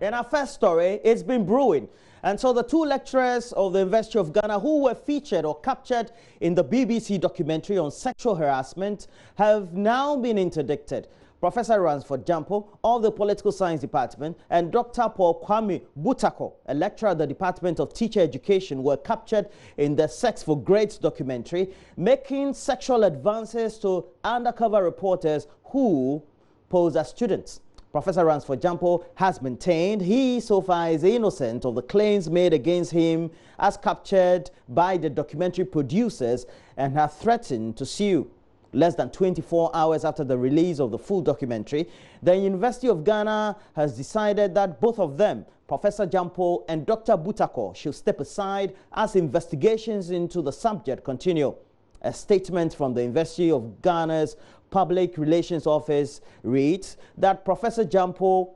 In our first story, it's been brewing. And so the two lecturers of the University of Ghana who were featured or captured in the BBC documentary on sexual harassment have now been interdicted. Professor Ransford Jampo of the Political Science Department and Dr. Paul Kwame Butako, a lecturer at the Department of Teacher Education, were captured in the Sex for Grades documentary, making sexual advances to undercover reporters who pose as students. Professor Ransford Jampo has maintained he so far is innocent of the claims made against him as captured by the documentary producers and has threatened to sue. Less than 24 hours after the release of the full documentary, the University of Ghana has decided that both of them, Professor Jampo and Dr. Butako, should step aside as investigations into the subject continue. A statement from the University of Ghana's Public Relations Office reads that Professor Jampo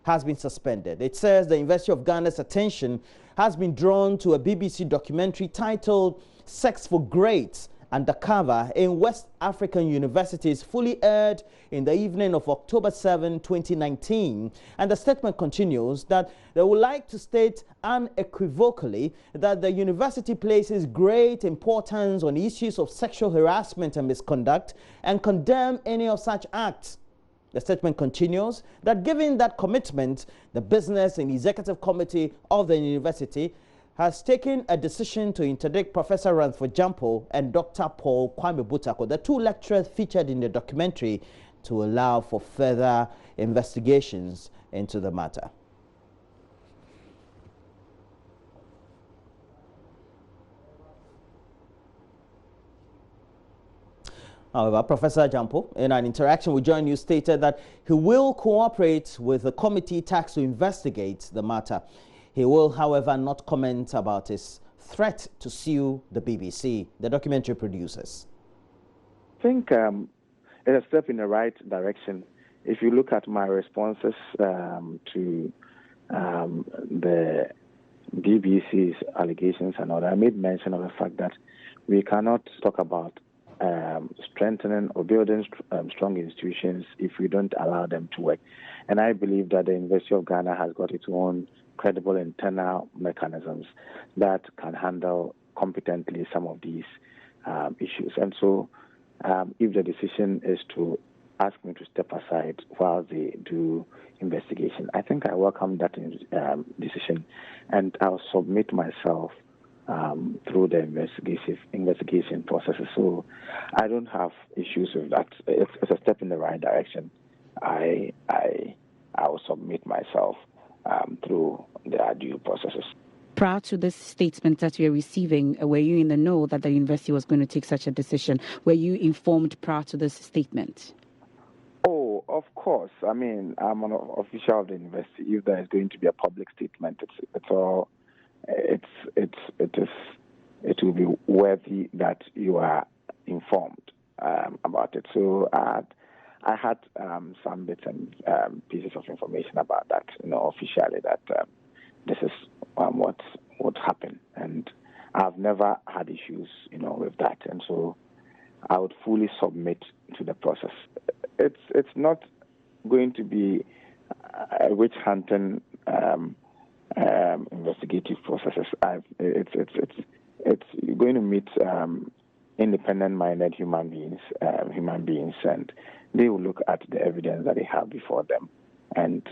has been suspended. It says the University of Ghana's attention has been drawn to a BBC documentary titled Sex for Grades Undercover in West African Universities, fully aired in the evening of October 7, 2019. And the statement continues that they would like to state unequivocally that the university places great importance on issues of sexual harassment and misconduct and condemn any of such acts. The statement continues that given that commitment, the Business and Executive Committee of the university has taken a decision to interdict Professor Ransford Jampo and Dr. Paul Kwame Butako, the two lecturers featured in the documentary, to allow for further investigations into the matter. However, Professor Jampo, in an interaction with JoyNews, stated that he will cooperate with the committee tasked to investigate the matter. He will, however, not comment about his threat to sue the BBC, the documentary producers. I think it's a step in the right direction. If you look at my responses to the BBC's allegations and all that, I made mention of the fact that we cannot talk about strengthening or building strong institutions if we don't allow them to work. And I believe that the University of Ghana has got its own credible internal mechanisms that can handle competently some of these issues. And so if the decision is to ask me to step aside while they do investigation, I think I welcome that decision, and I'll submit myself through the investigation processes. So I don't have issues with that. It's a step in the right direction. I will submit myself through the due processes. Prior to this statement that you're receiving, were you in the know that the university was going to take such a decision? Were you informed prior to this statement? Oh, of course. I mean, I'm an official of the university. If there is going to be a public statement, it will be worthy that you are informed about it. So I had some bits and pieces of information about that, officially, that this is what would happen. And I've never had issues, with that. And so I would fully submit to the process. It's not going to be a witch hunting investigative processes. It's going to meet independent-minded human beings, and they will look at the evidence that they have before them and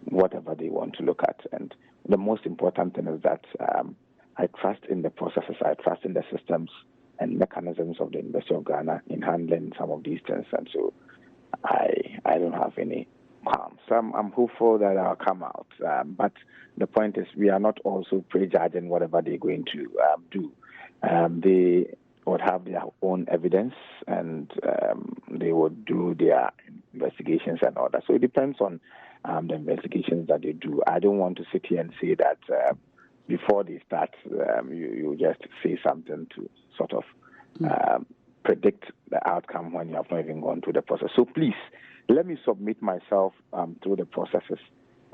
whatever they want to look at. And the most important thing is that I trust in the processes, I trust in the systems and mechanisms of the University of Ghana in handling some of these things. And so I don't have any qualms. So I'm hopeful that I'll come out. But the point is, we are not also prejudging whatever they're going to do. They would have their own evidence, and they would do their investigations and all that. So it depends on the investigations that they do. I don't want to sit here and say that before they start, you just say something to sort of predict the outcome when you have not even gone through the process. So please, let me submit myself through the processes,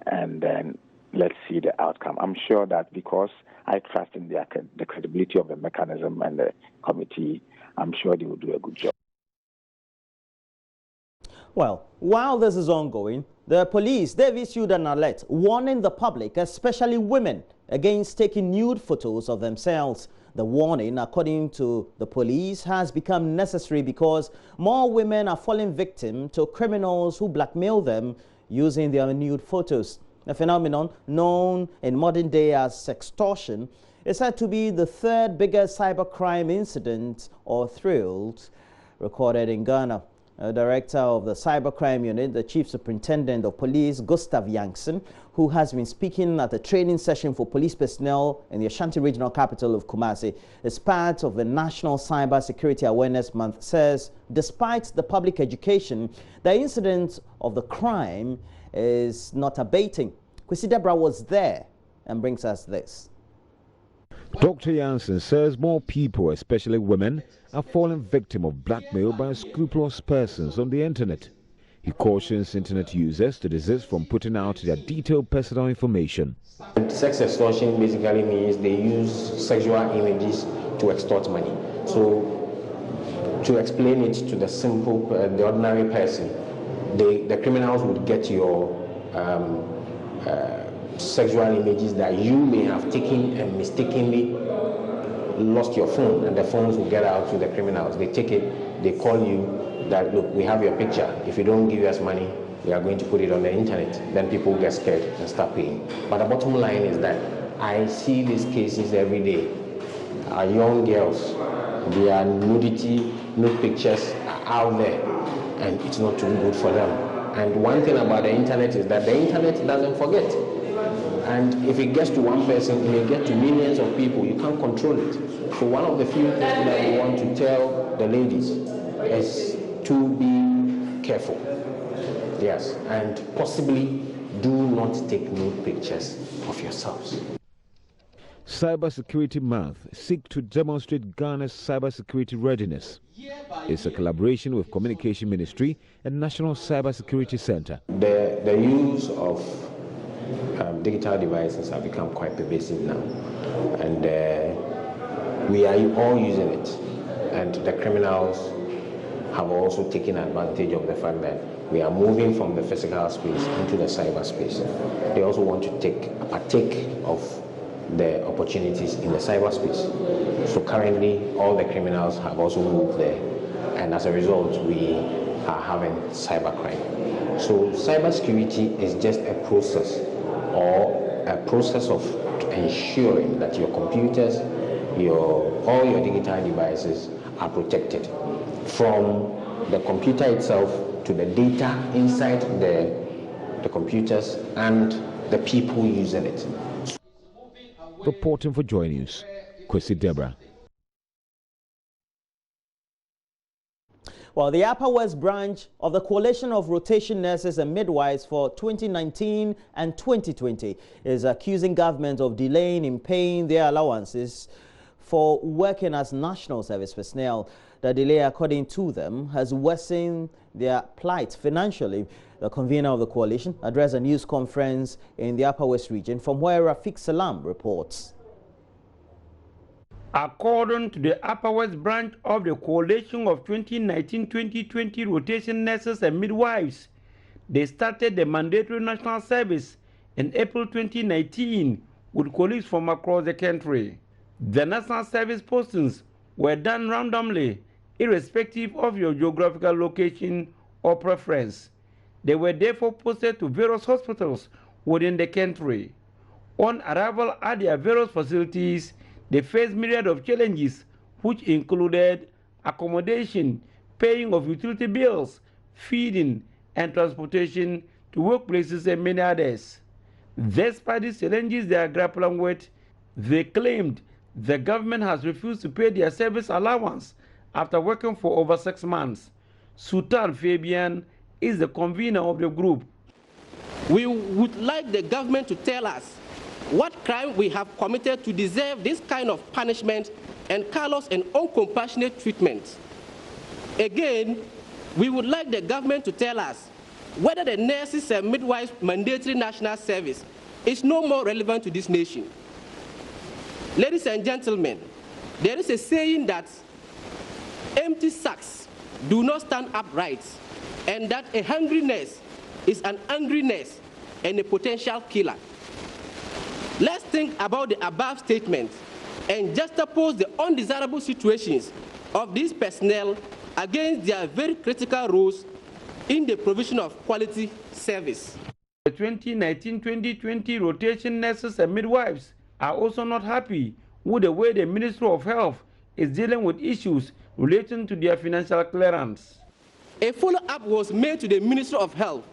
and then let's see the outcome. I'm sure that because I trust in the credibility of the mechanism and the committee, I'm sure they will do a good job. Well, while this is ongoing, the police, they've issued an alert warning the public, especially women, against taking nude photos of themselves. The warning, according to the police, has become necessary because more women are falling victim to criminals who blackmail them using their nude photos. A phenomenon known in modern day as sextortion is said to be the third biggest cybercrime incident or thrill recorded in Ghana. Director of the Cybercrime Unit, the Chief Superintendent of Police, Gustav Yankson, who has been speaking at a training session for police personnel in the Ashanti regional capital of Kumasi as part of the National Cyber Security Awareness Month, says despite the public education, the incident of the crime is not abating. Kwesi Debra was there and brings us this. Dr. Janssen says more people, especially women, are falling victim of blackmail by unscrupulous persons on the internet. He cautions internet users to desist from putting out their detailed personal information. Sex extortion basically means they use sexual images to extort money. So, to explain it to the simple, the ordinary person, the criminals would get your sexual images that you may have taken and mistakenly lost your phone, and the phones will get out to the criminals. They take it, they call you that, look, we have your picture. If you don't give us money, we are going to put it on the internet. Then people get scared and start paying. But the bottom line is that I see these cases every day. Our young girls, their nudity, nude pictures are out there, and it's not too good for them. And one thing about the internet is that the internet doesn't forget. And if it gets to one person, it may get to millions of people. You can't control it. So one of the few things that we want to tell the ladies is to be careful. Yes, and possibly do not take nude pictures of yourselves. Cybersecurity Month seeks to demonstrate Ghana's cybersecurity readiness. It's a collaboration with Communication Ministry and National Cybersecurity Center. The use of digital devices have become quite pervasive now, and we are all using it, and the criminals have also taken advantage of the fact that we are moving from the physical space into the cyberspace. They also want to partake of the opportunities in the cyberspace. So currently all the criminals have also moved there, and as a result we are having cybercrime. So cybersecurity is just a process, or a process of ensuring that your computers, all your digital devices are protected from the computer itself to the data inside the computers and the people using it. Reporting for JoyNews, Kwesi Debra. Well, the Upper West branch of the Coalition of Rotation Nurses and Midwives for 2019 and 2020 is accusing government of delaying in paying their allowances for working as national service personnel. The delay, according to them, has worsened their plight financially. The convener of the coalition addressed a news conference in the Upper West region, from where Rafiq Salam reports. According to the Upper West branch of the Coalition of 2019-2020 Rotation Nurses and Midwives, they started the mandatory national service in April 2019 with colleagues from across the country. The national service postings were done randomly, irrespective of your geographical location or preference. They were therefore posted to various hospitals within the country. On arrival at their various facilities, they faced myriad of challenges, which included accommodation, paying of utility bills, feeding, and transportation to workplaces, and many others. Despite these challenges they are grappling with, they claimed the government has refused to pay their service allowance after working for over 6 months. Sultan Fabian is the convener of the group. We would like the government to tell us what crime we have committed to deserve this kind of punishment and callous and uncompassionate treatment. Again, we would like the government to tell us whether the nurses and midwives mandatory national service is no more relevant to this nation. Ladies and gentlemen, there is a saying that empty sacks do not stand upright. and that a hungry nurse is an angry nurse and a potential killer. Let's think about the above statement and juxtapose the undesirable situations of these personnel against their very critical roles in the provision of quality service. The 2019-2020 rotation nurses and midwives are also not happy with the way the Ministry of Health is dealing with issues relating to their financial clearance. A follow-up was made to the Ministry of Health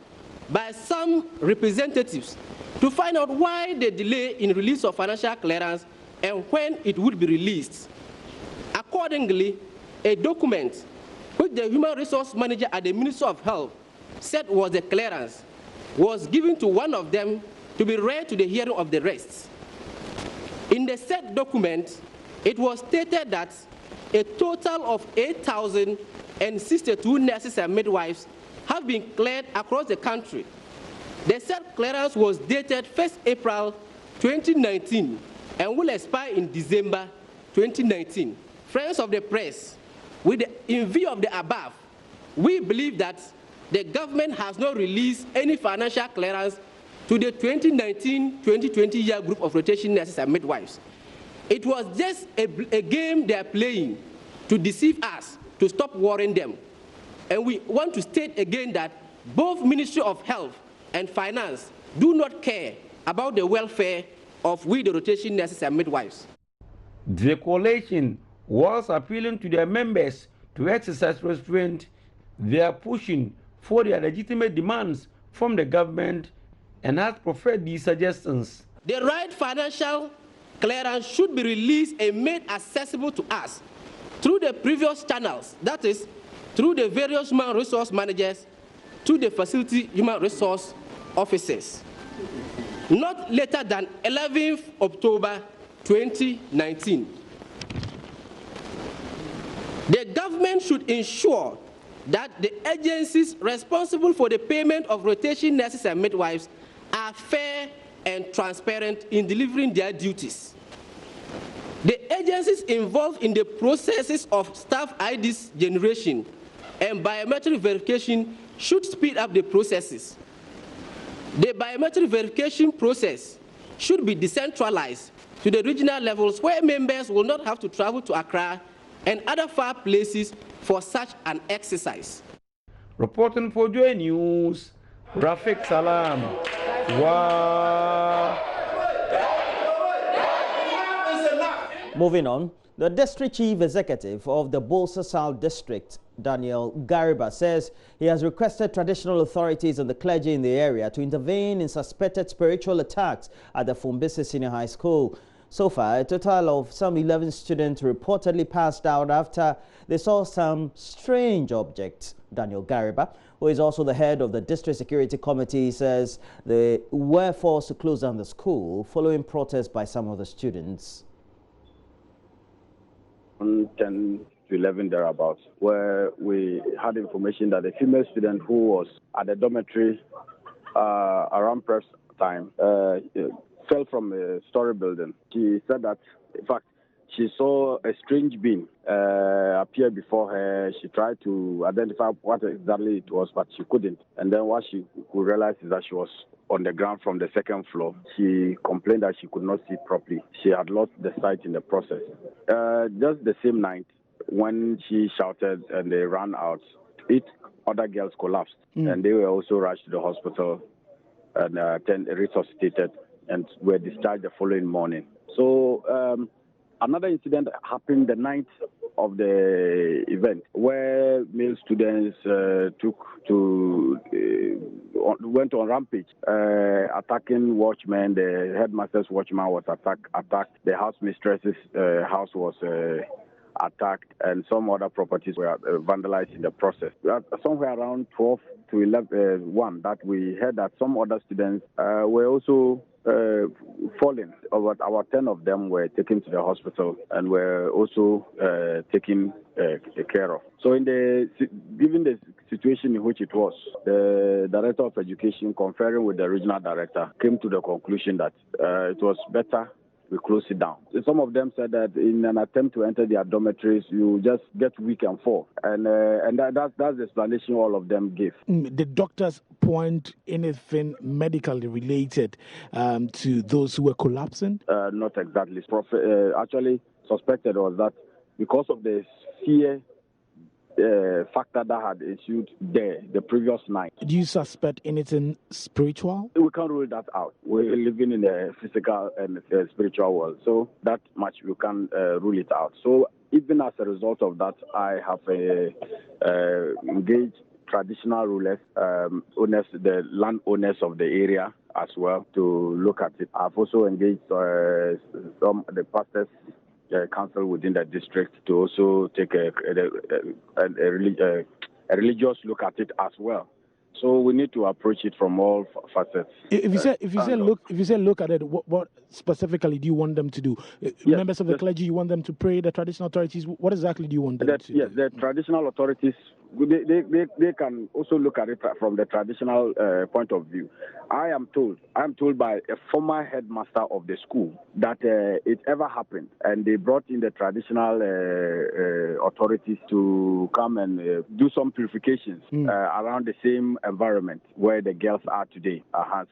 by some representatives to find out why the delay in release of financial clearance and when it would be released. Accordingly, a document which the Human Resource Manager at the Ministry of Health said was the clearance was given to one of them to be read to the hearing of the rest. In the said document, it was stated that a total of 8,062 nurses and midwives have been cleared across the country. The said clearance was dated 1st April 2019 and will expire in December 2019. Friends of the press, in view of the above, we believe that the government has not released any financial clearance to the 2019-2020 year group of rotation nurses and midwives. It was just a game they are playing to deceive us, to stop worrying them. And we want to state again that both Ministry of Health and Finance do not care about the welfare of we, the rotation nurses and midwives. The coalition was appealing to their members to exercise restraint. They are pushing for their legitimate demands from the government and has preferred these suggestions. The right financial clearance should be released and made accessible to us through the previous channels, that is, through the various human resource managers to the facility human resource officers, not later than 11th October 2019. The government should ensure that the agencies responsible for the payment of rotation nurses and midwives are fair and transparent in delivering their duties. The agencies involved in the processes of staff IDs generation and biometric verification should speed up the processes. The biometric verification process should be decentralized to the regional levels where members will not have to travel to Accra and other far places for such an exercise. Reporting for JoyNews, Rafik Salam. Wow. Moving on, the District Chief Executive of the Bolsa South District, Daniel Gariba, says he has requested traditional authorities and the clergy in the area to intervene in suspected spiritual attacks at the Fumbisi Senior High School. So far, a total of some 11 students reportedly passed out after they saw some strange objects. Daniel Gariba, who is also the head of the District Security Committee, says they were forced to close down the school following protests by some of the students. 10 to 11 thereabouts, where we had information that a female student who was at the dormitory around press time fell from a story building. She said that, in fact, she saw a strange being appear before her. She tried to identify what exactly it was, but she couldn't. And then what she could realize is that she was on the ground from the second floor. She complained that she could not see properly. She had lost the sight in the process. Just the same night, when she shouted and they ran out, 8 other girls collapsed, and they were also rushed to the hospital and resuscitated and were discharged the following morning. So another incident happened the night of the event, where male students went on rampage, attacking watchmen. The headmaster's watchman was attacked. The house mistress's house was attacked, and some other properties were vandalized in the process. Somewhere around 12 to 1 that we heard that some other students were also fallen. About 10 of them were taken to the hospital and were also taken care of. So given the situation in which it was, the Director of Education, conferring with the Regional Director, came to the conclusion that it was better we close it down. Some of them said that in an attempt to enter their dormitories, you just get weak and fall. And that's the explanation all of them give. The doctors point anything medically related to those who were collapsing? Not exactly. Actually, suspected was that because of the fear factor that had ensued there the previous night. Do you suspect anything spiritual? We can't rule that out. We're living in a physical and spiritual world, so that much we can rule it out. So even as a result of that, I have engaged traditional rulers, owners, the landowners of the area as well, to look at it. I've also engaged some of the pastors council within the district to also take a religious look at it as well. So we need to approach it from all facets. If you say look at it, what specifically do you want them to do? Yes, members of the clergy, you want them to pray? The traditional authorities, what exactly do you want them to do? Yes, the traditional authorities, they can also look at it from the traditional point of view. I am told by a former headmaster of the school that it ever happened, and they brought in the traditional authorities to come and do some purifications around the same environment where the girls are today.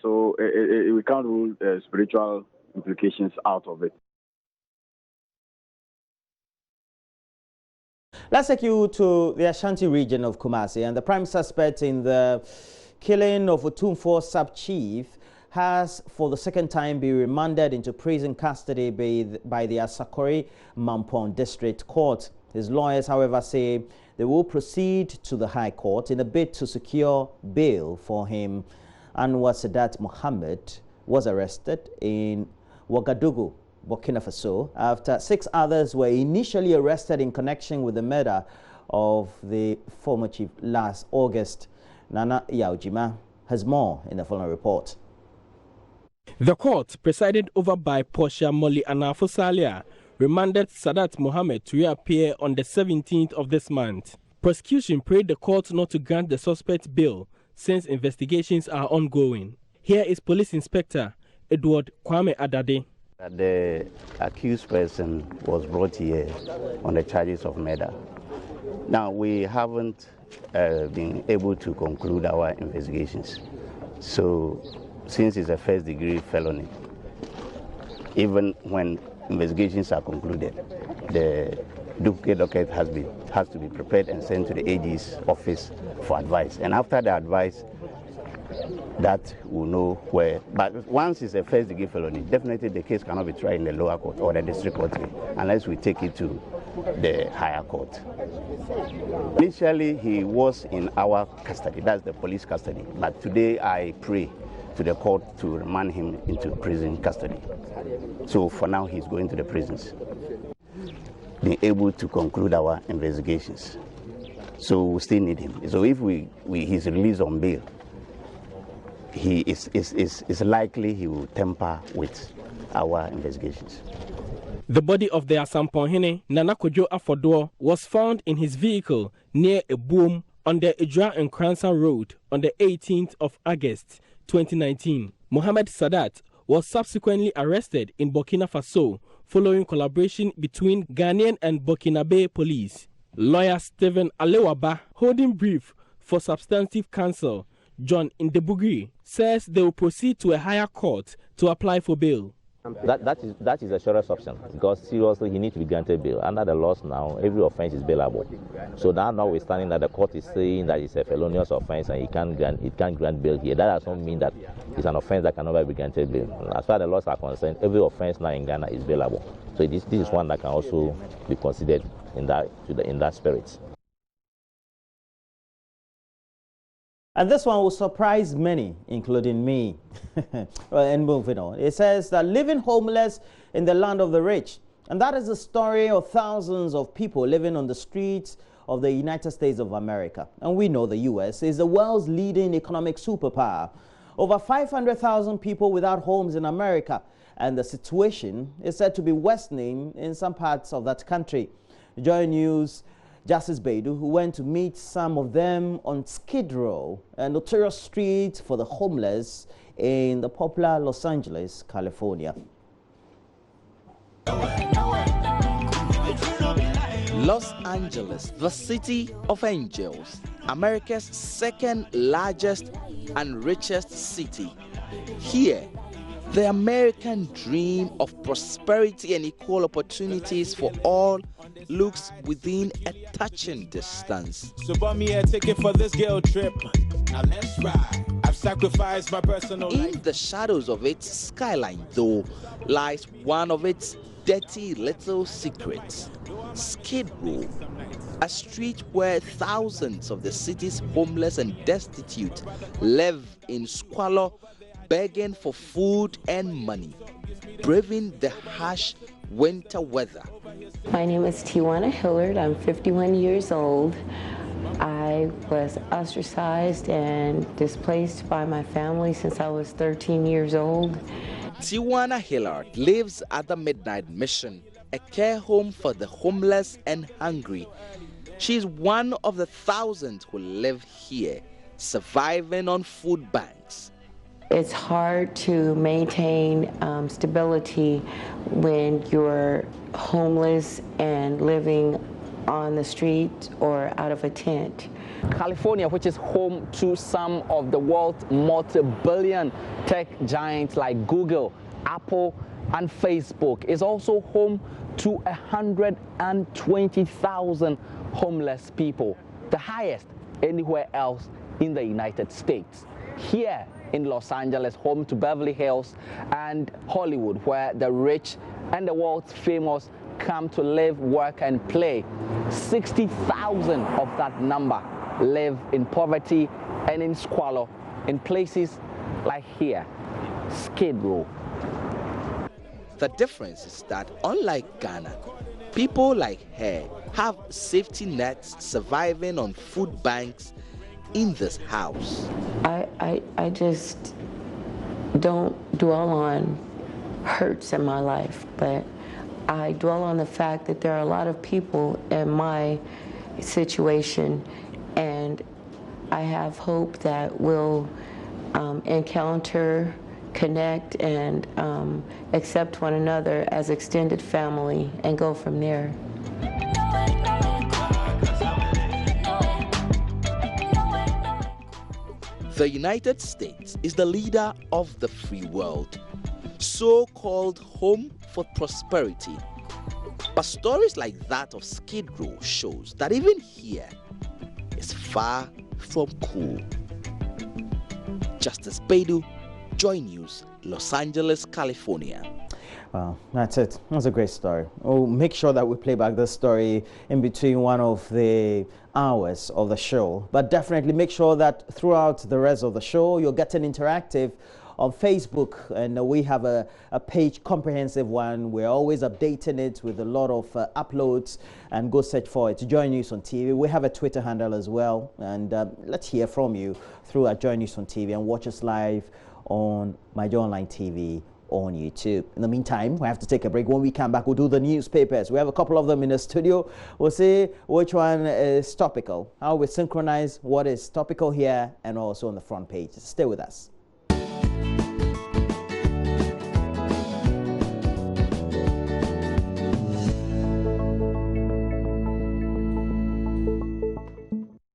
So we can't rule spiritual implications out of it. Let's take you to the Ashanti region of Kumasi, and the prime suspect in the killing of Otumfuo sub-chief has for the second time been remanded into prison custody by the Asakori Mampong District Court. His lawyers, however, say they will proceed to the High Court in a bid to secure bail for him. Anwar Sadat Mohammed was arrested in Ouagadougou, Burkina Faso, after 6 others were initially arrested in connection with the murder of the former chief last August. Nana Yaujima has more in the following report. The court, presided over by Portia Molly Anafosalia, remanded Sadat Mohammed to reappear on the 17th of this month. Prosecution prayed the court not to grant the suspect bail since investigations are ongoing. Here is Police Inspector Edward Kwame Adade. The accused person was brought here on the charges of murder. Now, we haven't been able to conclude our investigations. So, since it's a first-degree felony, even when investigations are concluded, the duplicate docket has to be prepared and sent to the AG's office for advice. And after the advice, that will know where. But once it's a first-degree felony, definitely the case cannot be tried in the lower court or the district court unless we take it to the higher court. Initially, he was in our custody, that's the police custody. But today, I pray to the court to remand him into prison custody. So for now, he's going to the prisons, being able to conclude our investigations. So we still need him. So if he's released on bail, he is likely he will tamper with our investigations. The body of the Asamponhene, Nana Kojo Afodo, was found in his vehicle near a boom on the Idra and Kransan Road on the 18th of August 2019. Mohammed Sadat was subsequently arrested in Burkina Faso following collaboration between Ghanaian and Burkinabe police. Lawyer Stephen Alewaba, holding brief for substantive counsel John Indebugri, says they will proceed to a higher court to apply for bail. That is a surest option, because seriously he needs to be granted bail. Under the laws now, every offense is bailable. So now notwithstanding that the court is saying that it's a felonious offense and it can't grant bail here, that does not mean that it's an offense that can never be granted bail. As far as the laws are concerned, every offense now in Ghana is bailable. So this is one that can also be considered in that spirit. And this one will surprise many, including me. And moving on. It says that living homeless in the land of the rich. And that is the story of thousands of people living on the streets of the United States of America. And we know the U.S. is the world's leading economic superpower. Over 500,000 people without homes in America. And the situation is said to be worsening in some parts of that country. JoyNews Justice Beidou, who went to meet some of them on Skid Row, a notorious street for the homeless in the popular Los Angeles, California. Los Angeles, the city of angels, America's second largest and richest city. Here, the American dream of prosperity and equal opportunities for all looks within a touching distance. So buy me a ticket for this girl trip. Now let's ride. I've sacrificed my personal life. In the shadows of its skyline, though, lies one of its dirty little secrets. Skid Row, a street where thousands of the city's homeless and destitute live in squalor, begging for food and money, braving the harsh winter weather. My name is Tijuana Hillard. I'm 51 years old. I was ostracized and displaced by my family since I was 13 years old. Tijuana Hillard lives at the Midnight Mission, a care home for the homeless and hungry. She's one of the thousands who live here, surviving on food banks. It's hard to maintain stability when you're homeless and living on the street or out of a tent. California, which is home to some of the world's multi-billion tech giants like Google, Apple, and Facebook, is also home to 120,000 homeless people, the highest anywhere else in the United States. Here in Los Angeles, home to Beverly Hills and Hollywood, where the rich and the world's famous come to live, work, and play, 60,000 of that number live in poverty and in squalor in places like here, Skid Row. The difference is that unlike Ghana, people like her have safety nets surviving on food banks in this house. I just don't dwell on hurts in my life, but I dwell on the fact that there are a lot of people in my situation, and I have hope that we'll encounter, connect, and accept one another as extended family and go from there. The United States is the leader of the free world, so-called home for prosperity. But stories like that of Skid Row shows that even here is far from cool. Justice Beidou, JoyNews, Los Angeles, California. Well, that's it. That's a great story. We'll make sure that we play back this story in between one of the hours of the show. But definitely make sure that throughout the rest of the show, you're getting interactive on Facebook. And we have a page, comprehensive one. We're always updating it with a lot of uploads. And go search for it, JoyNews on TV. We have a Twitter handle as well. And let's hear from you through JoyNews on TV, and watch us live on My Joy Online TV on YouTube. In the meantime, we have to take a break. When we come back, we'll do the newspapers. We have a couple of them in the studio. We'll see which one is topical, how we synchronize what is topical here and also on the front page. Stay with us.